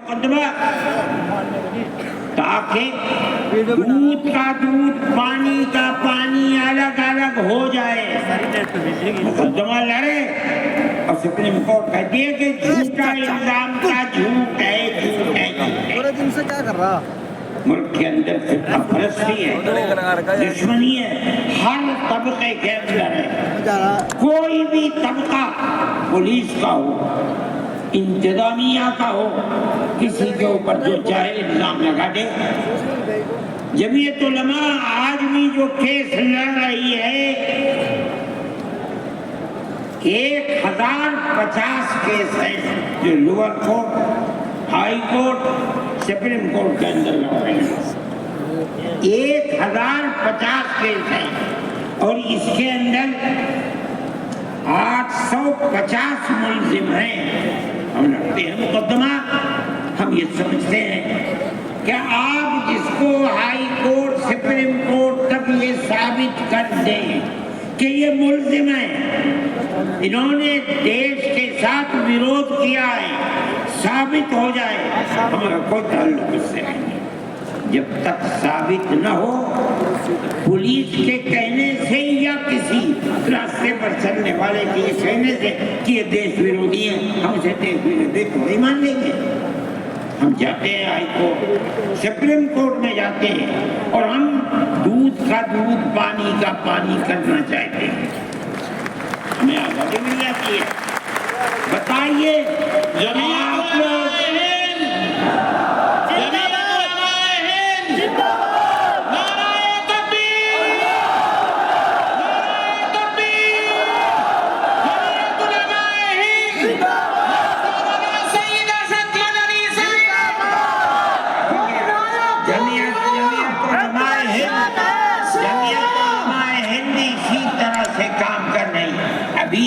مقدمہ تاکہ دودھ کا دودھ پانی کا پانی الگ الگ ہو جائے. مقدمہ لڑے اور سپریم کورٹ کہتی ہے کہ جھوٹا الزام کا جھوٹ ہے. پورے دن سے کیا کر رہا؟ ملک کے اندر فرقہ پرستی ہے, دشمنی ہے, ہر طبقے کے اندر ہے. کوئی بھی طبقہ پولیس کا ہو, انتظامیہ کا ہو, کسی کے اوپر جو چاہے الزام لگا دے. جمعیت علماء آج بھی جو کیس لڑ رہی ہے 1050 کیس ہیں جو lower court, high court, supreme court کے اندر لڑ رہے ہیں. 1050 کیس ہیں اور اس کے اندر 850 ملزم ہیں. ہم لڑتے ہیں مقدمہ. ہم یہ سمجھتے ہیں کہ آپ جس کو ہائی کورٹ سپریم کورٹ تک یہ ثابت کر دیں کہ یہ ملزم ہیں, انہوں نے دیش کے ساتھ ویرودھ کیا ہے, ثابت ہو جائے, ہمارا کوئی تعلق اس سے نہیں. جب تک ثابت نہ ہو, پولیس کے کہنے سے یا کسی راستے پر چلنے والے کے کہنے سے کہ یہ دیش ویرودھی ہے, ہم اسے دیش ویرودھی تھوڑی مان لیں گے. ہم جاتے ہیں ہائی کورٹ, سپریم کورٹ میں جاتے ہیں اور ہم دودھ کا دودھ پانی کا پانی کرنا چاہتے ہیں. ہمیں آزادی مل جاتی ہے. بتائیے آپ لوگ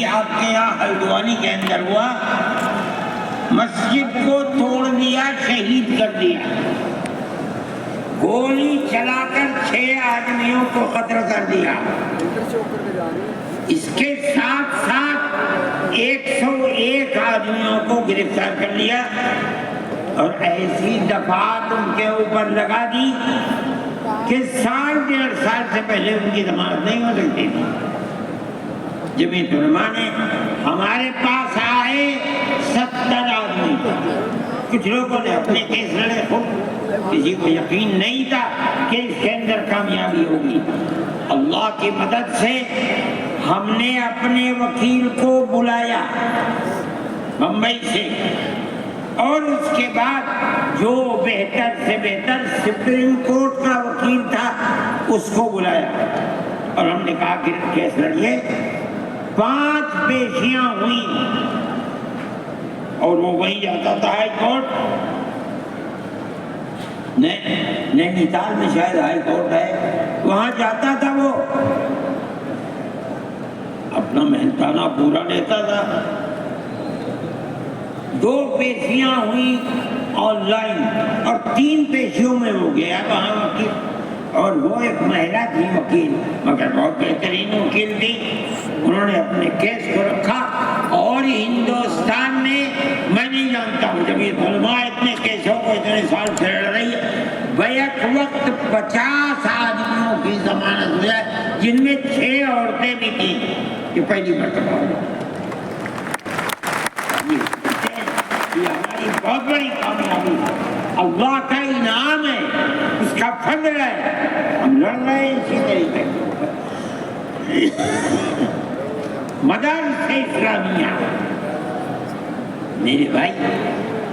آپ کے یہاں ہلدوانی کے اندر ہوا, مسجد کو توڑ دیا, شہید کر دیا, گولی چلا کر 6 آدمیوں کو قتل کر دیا. اس کے ساتھ ساتھ 101 آدمیوں کو گرفتار کر لیا اور ایسی دفعات ان کے اوپر لگا دی کہ 1.5 سال سے پہلے ان کی ضمانت نہیں ہو سکتی تھی. جمعیت علماء نے ہمارے پاس آئے 70 آدمی, کچھ لوگوں نے اپنے کیس لڑے, خود کسی کو یقین نہیں تھا کہ اس کے اندر کامیابی ہوگی. اللہ کی مدد سے ہم نے اپنے وکیل کو بلایا بمبئی سے, اور اس کے بعد جو بہتر سے بہتر سپریم کورٹ کا وکیل تھا اس کو بلایا اور ہم نے کہا کہ کیس لڑیے. 5 پیشیاں ہوئی اور وہ وہیں جاتا تھا ہائی کورٹ. نینی تال میں شاید ہائی کورٹ ہے, وہاں جاتا تھا, وہ اپنا محنتانہ پورا لیتا تھا. 2 پیشیاں ہوئی آن لائن اور 3 پیشیوں میں ہو گیا وہاں وکیل, اور وہ ایک مہیلا تھی وکیل, مگر بہت بہترین وکیل تھی. انہوں نے اپنے کیس کو رکھا اور ہندوستان میں میں نہیں جانتا ہوں جمعیت علماء اتنے کیسوں کو اتنے سال سے لڑ رہی ہے, بیک وقت 50 آدمیوں کی ضمانت ہو جائے, جن میں 6 عورتیں بھی تھیں. یہ پہلی مرتبہ ہو. یہ ہماری بہت بڑی کامیابی ہے, اللہ کا انعام ہے, اس کا فضل ہے. ہم لڑ رہے ہیں اسی طریقے سے. مدارس اسلامیہ, میرے بھائی,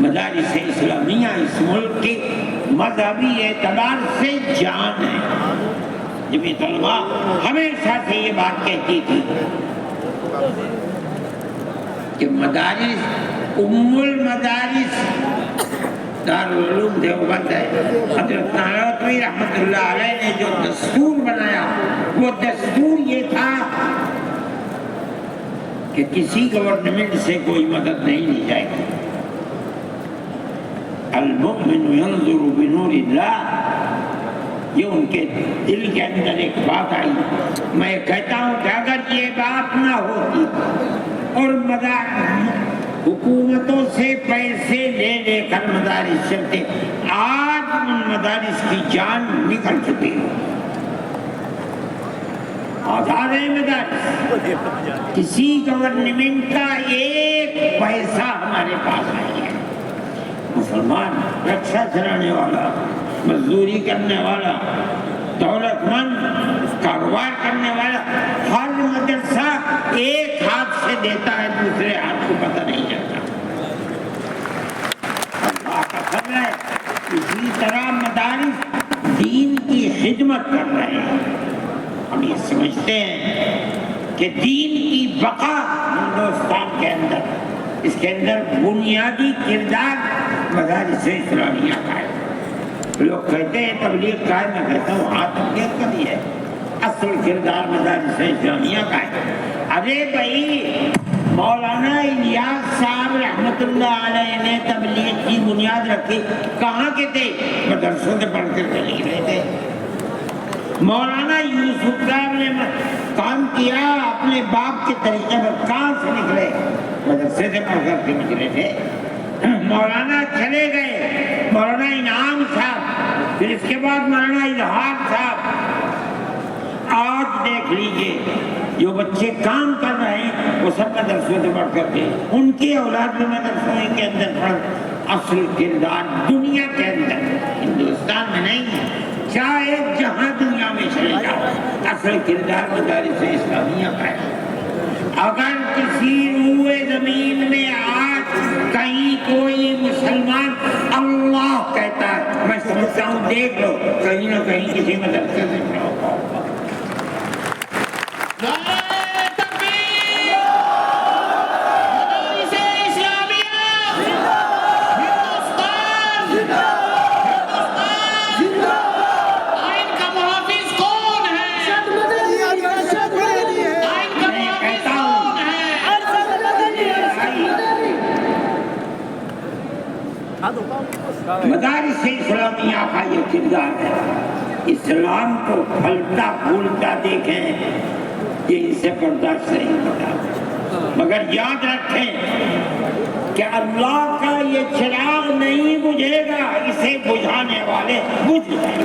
مدارس اسلامیہ اس ملک کی مذہبی اعتبار سے جان ہے. جمعیت علماء ہمیشہ سے یہ بات کہتی تھی کہ مدارس ام المدارس دارالعلوم دیوبند ہے. حضرت نانوتوی رحمۃ اللہ علیہ نے جو دستور بنایا, وہ دستور یہ تھا کہ کسی گورنمنٹ سے کوئی مدد نہیں لی جائے گی. المؤمن ينظر بنور اللہ, یہ ان کے دل کے اندر ایک بات آئی. میں کہتا ہوں کہ اگر یہ بات نہ ہوتی اور حکومتوں سے پیسے لے لے کر مدارس چلتے، آج ان مدارس کی جان نکل چکی ہے، آزاد ہے مدارس، کسی گورنمنٹ کا ایک پیسہ ہمارے پاس نہیں ہے۔ مسلمان رکشہ چلانے والا، مزدوری کرنے والا، دولت مند، کاروبار کرنے والا، ہر مدرسہ ایک ہاتھ سے دیتا ہے، دوسرے ہاتھ کو پتہ نہیں چلتا۔ اللہ کا فضل ہے، اسی طرح مدارس دین کی خدمت کر رہے ہیں۔ ہم یہ سمجھتے ہیں کہ دین کی بقا ہندوستان کے اندر، اس کے اندر بنیادی کردار مدارس اسلامیہ کا ہے۔ لوگ کہتے ہیں تبلیغ کا ہے، میں کہتا ہوں ہاں تبلیغ کا بھی ہے، اصل کردار مدارس اسلامیہ کا ہے۔ ارے بھائی، مولانا الیاس صاحب رحمۃ اللہ علیہ نے تبلیغ کی بنیاد رکھی، کہاں کے تھے؟ مدرسوں سے پڑھ کر نکلے تھے۔ مولانا یوسف صاحب نے کام کیا اپنے باپ کے طریقے پر، کہاں سے نکلے؟ مدرسے سے پڑھ کر کے نکلے تھے۔ مولانا چلے گئے، مولانا انعام صاحب، پھر اس کے بعد مولانا اظہار صاحب۔ آج دیکھ لیجئے جو بچے کام کر رہے ہیں وہ سب مدرسوں سے پڑھ کر کے، ان کی اولاد بھی مدرسوں کے اندر پڑھ۔ اصل کردار دنیا کے اندر، ہندوستان میں نہیں ہے، چاہے جہاں دنیا میں چلے جاؤ، اصل کردار مدارس اسلامیہ کا ہے۔ اگر کسی روئے زمین میں آج کہیں کوئی مسلمان اللہ کہتا ہے، میں سمجھتا ہوں دیکھ لو کہیں نہ کہیں کسی مدرسے سے پڑھا ہوگا۔ مدارس اسلامیہ کا یہ کردار ہے، اسلام کو پھلتا پھولتا دیکھیں، یہ ان سے برداشت نہیں ہوتا۔ مگر یاد رکھیں کہ اللہ کا یہ چراغ نہیں بجھے گا، اسے بجھانے والے بجھ جائیں گے۔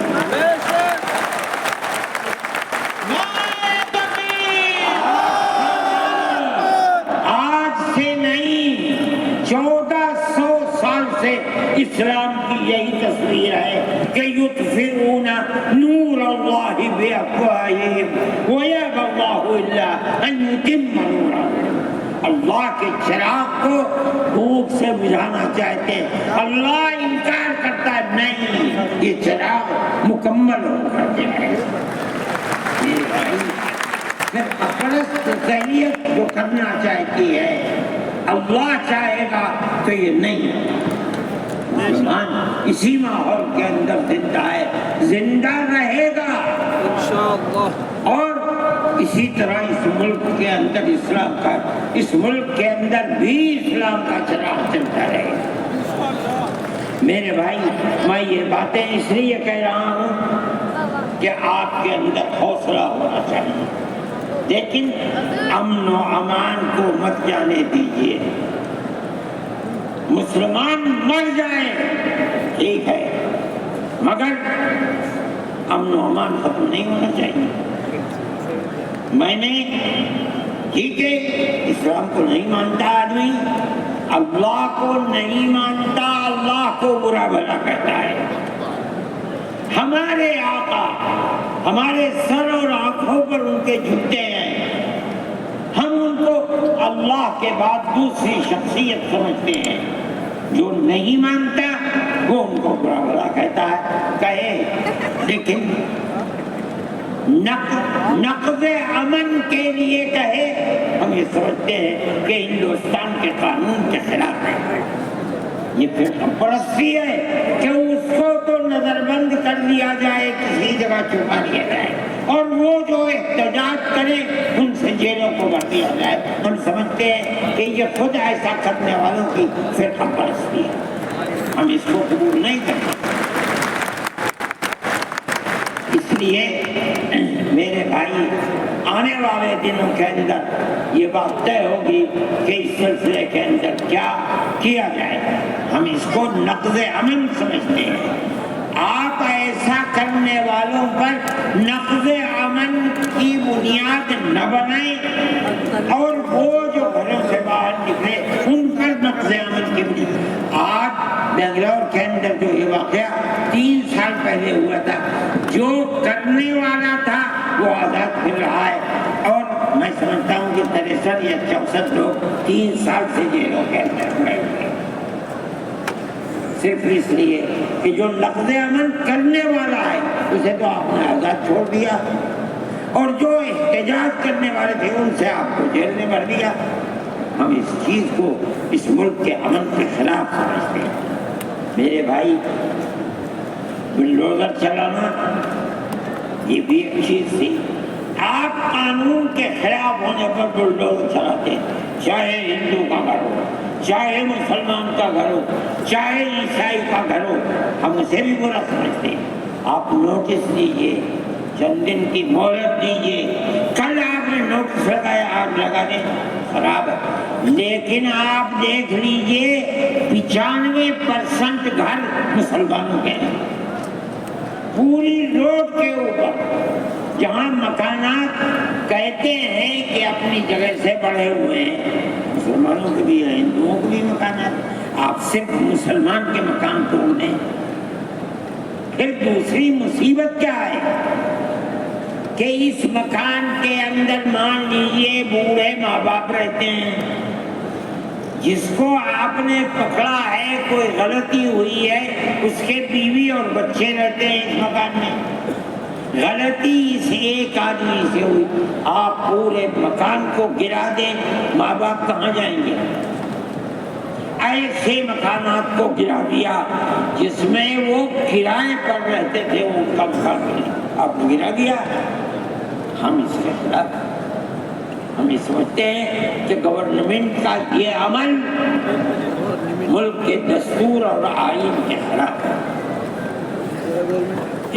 آج سے نہیں، 1400 سال سے اسلام کی یہی تصویر ہے کہ یطفئون نور اللہ بافواہہم ویأبی اللہ الا ان یتم نورہ۔ اللہ کے چراغ کو بھوک سے بجھانا چاہتے ہیں، اللہ انکار کرتا ہے نہیں، یہ چراغ مکمل ہو کر کے ہے۔ پھر اپرست ذہنیت جو کرنا چاہتی ہے، اللہ چاہے گا تو یہ نہیں ہوگا۔ مسلمان اسی ماحول کے اندر زندہ ہے، زندہ رہے گا انشاءاللہ، اور اسی طرح اس ملک کے اندر اسلام کا، اس ملک کے اندر بھی اسلام کا چراغ چلتا رہے گا۔ میرے بھائی، میں یہ باتیں اس لیے کہہ رہا ہوں کہ آپ کے اندر حوصلہ ہونا چاہیے، لیکن امن و امان کو مت جانے دیجیے۔ مسلمان مر جائیں ٹھیک ہے، مگر امن و امان ختم نہیں ہونا چاہیے۔ میں نے ٹھیک ہے، اسلام کو نہیں مانتا آدمی، اللہ کو نہیں مانتا، اللہ کو برا بھلا کہتا ہے۔ ہمارے آقا ہمارے سر اور آنکھوں پر ان کے جھکتے ہیں، ہم ان کو اللہ کے بعد دوسری شخصیت سمجھتے ہیں۔ جو نہیں مانتا وہ ان کو برا بھلا کہتا ہے، کہے، لیکن نقض امن کے لیے کہے، ہم یہ سمجھتے ہیں کہ ہندوستان کے قانون کے خلاف ہے۔ یہ پھر پرستی ہے کہ اس کو تو نظر بند کر دیا جائے، کسی جگہ چھپا دیا جائے، اور وہ جو احتجاج کرے ان سے جیلوں کو بھر دیا جائے۔ ہم سمجھتے ہیں کہ یہ خود ایسا کرنے والوں کی فرقہ پرستی ہے، ہم اس کو قبول نہیں کرتے۔ اس لیے میرے بھائی، آنے والے دنوں کے اندر یہ بات طے ہوگی کہ اس سلسلے کے اندر کیا کیا جائے. ہم اس کو نقض امن سمجھتے ہیں. آپ ایسا کرنے والوں پر نقض امن کی بنیاد نہ بنائیں اور وہ جو گھروں سے باہر نکلے ان پر نقض امن کی بنیاد. آج بنگلور کے اندر جو یہ واقعہ 3 سال پہلے ہوا تھا، جو کرنے والا تھا وہ آزاد پھر رہا ہے، اور میں سمجھتا ہوں کہ 63 یا 64 لوگ 3 سال سے جیلوں کے اندر پڑے ہوئے، صرف اس لیے کہ جو نقض امن کرنے والا ہے اسے تو آپ نے آزاد چھوڑ دیا، اور جو احتجاج کرنے والے تھے ان سے آپ کو جیل میں بھر دیا. ہم اس چیز کو اس ملک کے امن کے خلاف سمجھتے ہیں. میرے بھائی، بلڈوزر چلانا یہ بھی ایک چیز تھی. آپ قانون کے خلاف ہونے پر بلڈوزر چلاتے ہیں، چاہے ہندو کا گھر ہو، چاہے مسلمان کا گھر ہو، چاہے عیسائی کا گھر ہو، ہم اسے بھی برا سمجھتے ہیں. آپ نوٹس دیجئے، چند دن کی مہلت دیجئے. کل آپ نے نوٹس لگایا، آج لگا دیں، خراب ہے. لیکن آپ دیکھ لیجئے 95% گھر مسلمانوں کے ہیں. پوری روڈ کے اوپر جہاں مکانات کہتے ہیں کہ اپنی جگہ سے بڑھے ہوئے ہیں، مسلمانوں کے بھی ہیں، ہندوؤں کے بھی مکانات. آپ صرف مسلمان کے مکان توڑ دیں. پھر دوسری مصیبت کیا ہے کہ اس مکان کے اندر مان لیجئے بوڑھے ماں باپ رہتے ہیں، جس کو آپ نے پکڑا ہے، کوئی غلطی ہوئی ہے، اس کے بیوی اور بچے رہتے ہیں اس مکان میں. غلطی اس ایک آدمی سے ہوئی، آپ پورے مکان کو گرا دیں، ماں باپ کہاں جائیں گے؟ ایسے مکانات کو گرا دیا جس میں وہ کرائے پر رہتے تھے، ان کا مکان نہیں، آپ نے گرا دیا. ہم اس کے خلاف، ہم یہ سمجھتے ہیں کہ گورنمنٹ کا یہ عمل ملک کے دستور اور آئین کے خلاف ہے.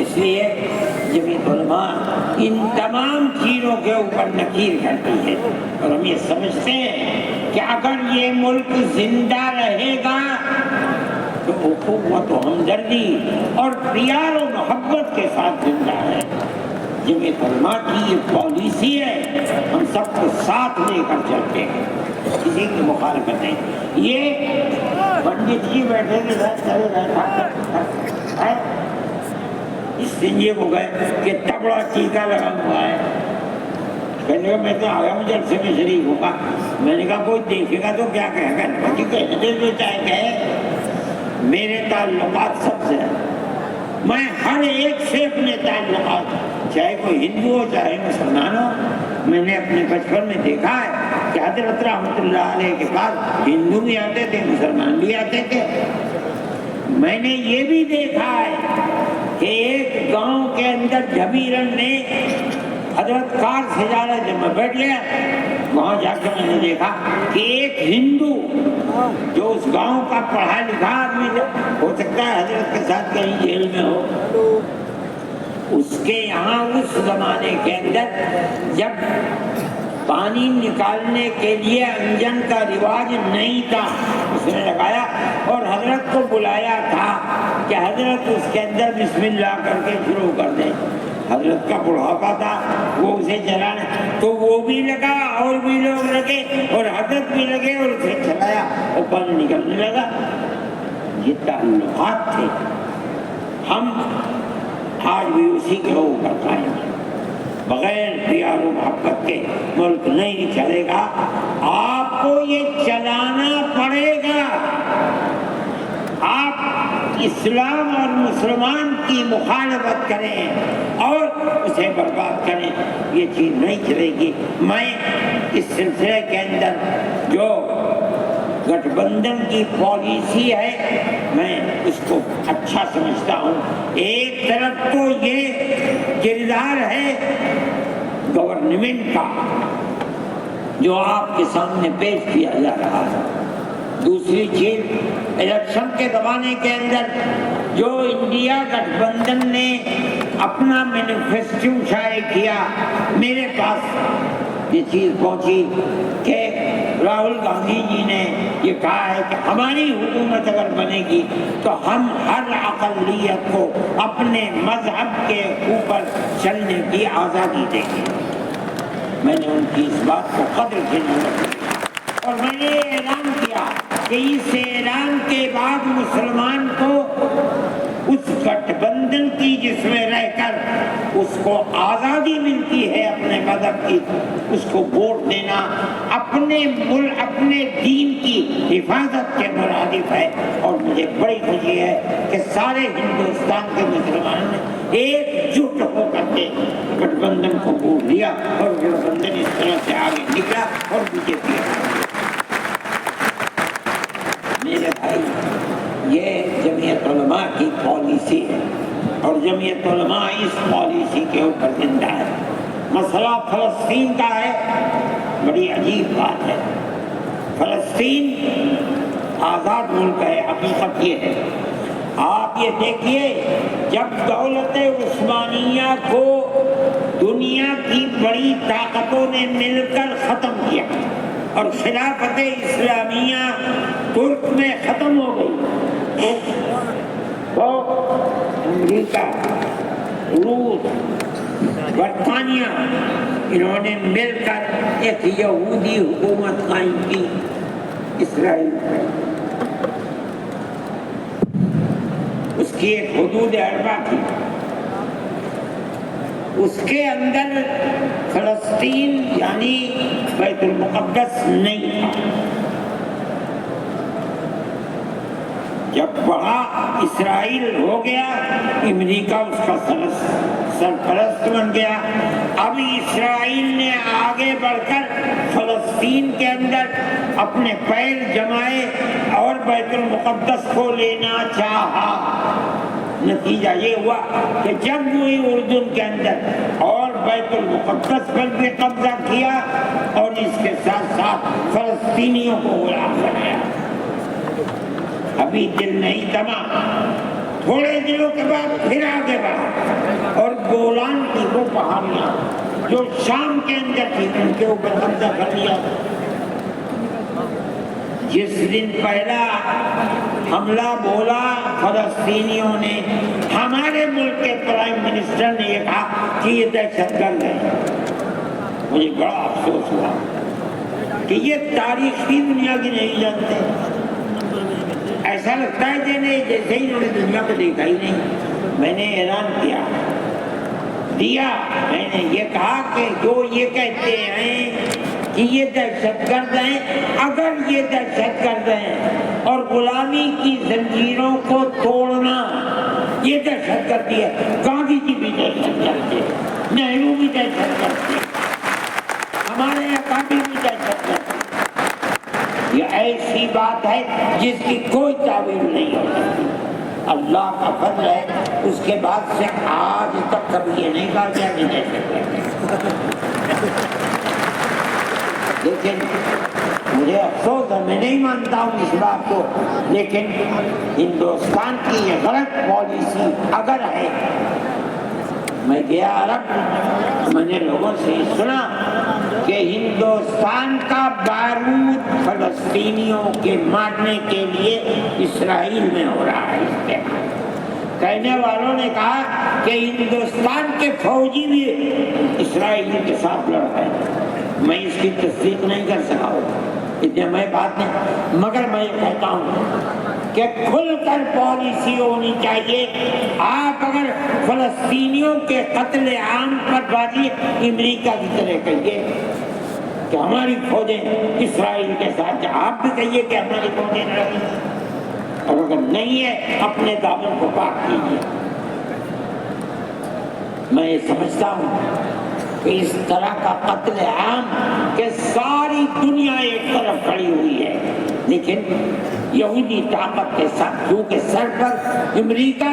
اس لیے جمعیت علماء ان تمام چیزوں کے اوپر نکیر کرتی ہے، اور ہم یہ سمجھتے ہیں کہ اگر یہ ملک زندہ رہے گا تو اخوت و ہمدردی اور پیار و محبت کے ساتھ زندہ ہے. جمعیت علماء کی یہ پالیسی ہے، ہم سب کو ساتھ لے کر چلتے ہیں، کسی کی مخالفت نہیں. یہ پنڈت جی بیٹھے تھے، اس دن یہ ہو گئے کہ تبڑا ٹیکا لگا ہوا ہے. کہنے کا میں تو آیا ہوں جلسے میں شریک ہوگا. میں نے کہا کوئی دیکھے گا تو کیا کہے گا؟ کہنے جو چاہے کہے، میرے تعلقات سب سے ہیں. میں ہر ایک سے اپنے تعلقات، چاہے کوئی ہندو ہو چاہے مسلمان ہو. میں نے اپنے بچپن میں دیکھا ہے کہ حضرت رحمۃ اللہ علیہ کے پاس ہندو بھی آتے تھے، مسلمان بھی آتے تھے. میں نے یہ بھی دیکھا ہے کہ ایک گاؤں کے اندر جبیرن نے حضرت کار سے جا رہا جب میں بیٹھ گیا، وہاں جا کے میں نے دیکھا کہ ایک ہندو جو اس گاؤں کا پڑھا لکھا آدمی ہو سکتا ہے حضرت کے ساتھ کہیں جیل میں ہو، اس کے یہاں اس زمانے کے اندر جب پانی نکالنے کے لیے انجن کا رواج نہیں تھا، اس نے لگایا اور حضرت کو بلایا تھا کہ حضرت اس کے اندر بسم اللہ کر کے شروع کر دیں. حضرت کا بڑھاپا تھا، وہ اسے چلانا، تو وہ بھی لگا اور بھی لوگ لگے اور حضرت بھی لگے اور اسے چلایا اور پانی نکلنے لگا. یہ تعلقات تھے. ہم آج بھی اسی کے اوپر قائم ہیں. بغیر پیار و محبت کے ملک نہیں چلے گا. آپ کو یہ چلانا پڑے گا. آپ اسلام اور مسلمان کی مخالفت کریں اور اسے برباد کریں، یہ چیز نہیں چلے گی. میں اس سلسلے کے اندر جو گٹھ بندھن کی پالیسی ہے میں اس کو اچھا سمجھتا ہوں. ایک طرف تو یہ کردار ہے گورنمنٹ کا جو آپ کے سامنے پیش کیا جا رہا ہے، دوسری چیز، الیکشن کے زمانے کے اندر جو انڈیا گٹھ بندھن نے اپنا مینیفیسٹو شائع کیا، میرے پاس یہ چیز پہنچی کہ راہل گاندھی جی نے یہ کہا ہے کہ ہماری حکومت اگر بنے گی تو ہم ہر اقلیت کو اپنے مذہب کے اوپر چلنے کی آزادی دیں گے۔ میں نے ان کی اس بات کو قدر سے نوٹ کیا اور میں نے اعلان کیا کہ اس اعلان کے بعد مسلمان کو اس گٹھ بندھن کی جس میں رہ کر اس کو آزادی ملتی ہے اپنے مذہب کی، اس کو ووٹ دینا اپنے ملک اپنے دین کی حفاظت کے مرادف ہے۔ اور مجھے بڑی خوشی ہے کہ سارے ہندوستان کے مسلمانوں نے ایک جٹ ہو کر کے گٹھ بندھن کو ووٹ دیا اور گٹھ بندھن اس طرح سے آگے نکلا اور بی جے پی۔ میرے بھائی، یہ جمعیت علماء کی پالیسی ہے اور جمعیت علماء اس پالیسی کے اوپر زندہ ہے۔ مسئلہ فلسطین کا ہے، بڑی عجیب بات ہے۔ فلسطین آزاد ملک ہے، حقیقت یہ ہے۔ آپ یہ دیکھیے، جب دولت عثمانیہ کو دنیا کی بڑی طاقتوں نے مل کر ختم کیا اور خلافت اسلامیہ ترک میں ختم ہو گئی، تو امریکہ، روس، برطانیہ، انہوں نے مل کر ایک یہودی حکومت قائم کی اسرائیل پر۔ اس کی ایک حدود اربع تھی، اس کے اندر فلسطین یعنی بیت المقدس نہیں تھا۔ جب بڑا اسرائیل ہو گیا، امریکہ اس کا سرپرست بن گیا۔ اب اسرائیل نے آگے بڑھ کر فلسطین کے اندر اپنے پیر جمائے اور بیت المقدس کو لینا چاہا۔ نتیجہ یہ ہوا کہ جب ہوئی اردن کے اندر اور بیت المقدس پر بھی قبضہ کیا اور اس کے ساتھ ساتھ فلسطینیوں کو غلام بنایا۔ ابھی دل نہیں تھما، تھوڑے دنوں کے بعد پھر آگے بڑھا اور گولان کی وہ پہاڑیاں جو شام کے اندر تھی ان کے اوپر قبضہ کر لیا۔ جس دن پہلا حملہ بولا فلسطینیوں نے، ہمارے ملک کے پرائم منسٹر نے یہ کہا کہ یہ دہشت گرد ہے۔ مجھے بڑا افسوس ہوا کہ یہ تاریخ کی دنیا کی نہیں جانتے۔ ایسا لگتا ہے جیسے ہی انہوں نے دنیا کو دیکھا ہی نہیں۔ میں نے اعلان کیا، میں نے یہ کہا کہ جو یہ کہتے ہیں کہ یہ دہشت گرد ہیں، اگر یہ دہشت گرد ہیں اور غلامی کی زنجیروں کو توڑنا یہ دہشت گردی ہے، گاندھی جی بھی دہشت گرد تھے، نہرو بھی دہشت گرد تھے، ہمارے اکابر بھی دہشت گرد تھے۔ یہ ایسی بات ہے جس کی کوئی تعبیر نہیں ہو سکتی۔ اللہ کا فضل ہے، اس کے بعد سے آج تک کبھی یہ نہیں کہا گیا کہ دہشت گرد ہے۔ لیکن مجھے افسوس ہے، میں نہیں مانتا ہوں اس بات کو، لیکن ہندوستان کی یہ غلط پالیسی اگر ہے۔ میں گیا عرب، میں نے لوگوں سے سنا کہ ہندوستان کا بارود فلسطینیوں کے مارنے کے لیے اسرائیل میں ہو رہا ہے استعمال۔ کہنے والوں نے کہا کہ ہندوستان کے فوجی بھی اسرائیل کے ساتھ لڑ رہے ہیں۔ میں اس کی تصدیق نہیں کر سکا ہوں، اتنے میں بات نہیں، مگر میں یہ کہتا ہوں کہ کھل کر پالیسی ہونی چاہیے۔ آپ اگر فلسطینیوں کے قتل عام پر بازی امریکہ کی طرح کہیے کہ ہماری فوجیں اسرائیل کے ساتھ، آپ بھی کہیے کہ ہماری فوجیں لڑیں، اور اگر نہیں ہے اپنے دامن کو پاک کیجیے۔ میں یہ سمجھتا ہوں کہ اس طرح کا قتل عام کہ ساری دنیا ایک طرف کھڑی ہوئی ہے، لیکن یہودی طاقت کے ساتھ کیونکہ سر پر امریکہ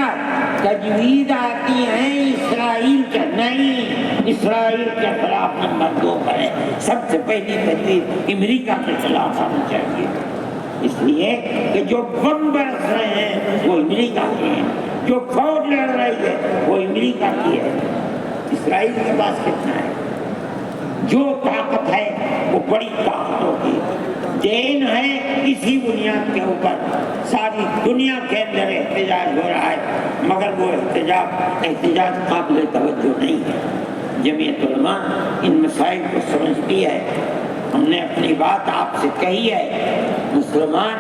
تجویز آتی ہیں اسرائیل کا نہیں، اسرائیل کے خلاف نمبر 2 پر ہے۔ سب سے پہلی تجویز امریکہ کے خلاف آنی چاہیے۔ اس لیے کہ جو بم برس رہے ہیں وہ امریکہ کے ہیں، جو فوج لڑ رہی ہے وہ امریکہ کی ہے۔ اسرائیل کے پاس کتنا ہے؟ جو طاقت ہے وہ بڑی طاقتوں کی دین ہے، اسی بنیاد کے اوپر ساری دنیا کے اندر احتجاج ہو رہا ہے، مگر وہ احتجاج قابل توجہ نہیں ہے۔ جمعیت علماء ان مسائل کو سمجھتی ہے، ہم نے اپنی بات آپ سے کہی ہے۔ مسلمان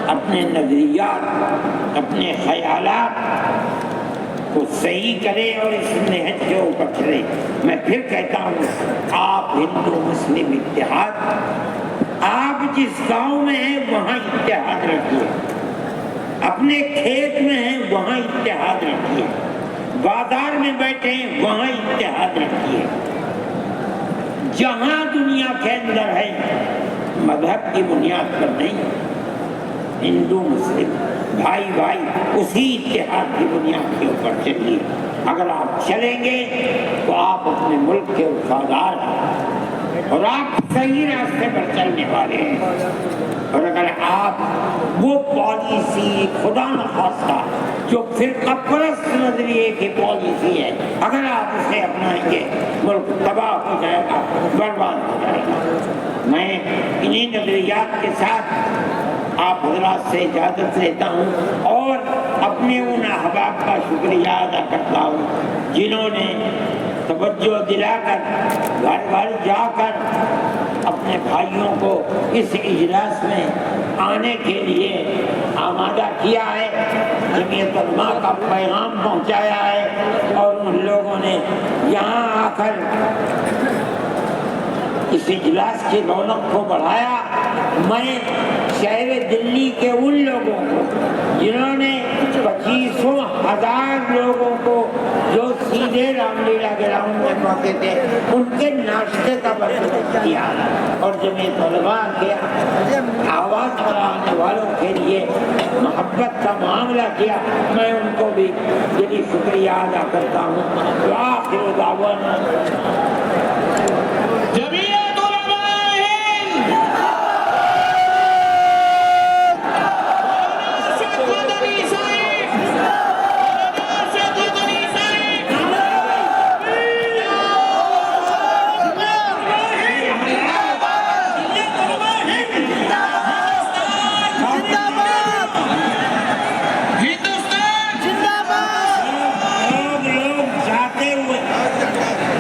اپنے نظریات، اپنے خیالات کو صحیح کرے اور اس نہج کے اوپر چلے۔ میں پھر کہتا ہوں، آپ ہندو مسلم اتحاد، آپ جس گاؤں میں ہیں وہاں اتحاد رکھیے، اپنے کھیت میں ہیں وہاں اتحاد رکھیے، بازار میں بیٹھے ہیں وہاں اتحاد رکھیے۔ جہاں دنیا کے اندر ہے مذہب کی بنیاد پر نہیں، ہندو مسلم بھائی بھائی اسی اتحاد کی بنیاد کے اوپر چلیے۔ اگر آپ چلیں گے تو آپ اپنے ملک کے وفادار ہیں اور آپ صحیح راستے پر چلنے والے ہیں، اور اگر آپ وہ پالیسی خدا نخواستہ جو فرقہ پرست نظریے کی پالیسی ہے اگر آپ اسے اپنائیں گے، ملک تباہ ہو جائے گا، برباد ہو جائے گا۔ میں انہی نظریات کے ساتھ آپ حضرات سے اجازت لیتا ہوں اور اپنے ان احباب کا شکریہ ادا کرتا ہوں جنہوں نے توجہ دلا کر گھر گھر جا کر اپنے بھائیوں کو اس اجلاس میں آنے کے لیے آمادہ کیا ہے، جمعیت علماء کا پیغام پہنچایا ہے، اور ان لوگوں نے یہاں آ کر اس اجلاس کی رونق کو بڑھایا۔ میں شہر دلی کے ان لوگوں کو جنہوں نے 25,000 لوگوں کو جو سیدھے رام لیلا گراؤنڈ میں پہنچے تھے ان کے ناشتے کا بندوبست کیا، اور جمعیت علماء کے آواز بڑھانے والوں کے لیے محبت کا معاملہ کیا، میں ان کو بھی دلی شکریہ ادا کرتا ہوں۔ وآخر دعوانا جمعیت علماء ہند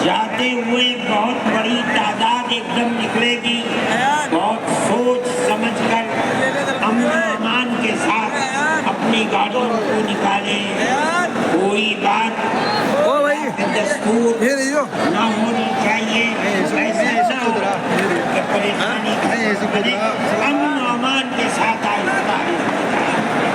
جاتے ہوئے بہت بڑی تعداد ایک دم نکلے گی، بہت سوچ سمجھ کر امن و امان کے ساتھ اپنی گاڑیوں کو نکالیں۔ کوئی بات دستور نہ ہونی چاہیے، ایسا کہ پریشانی امن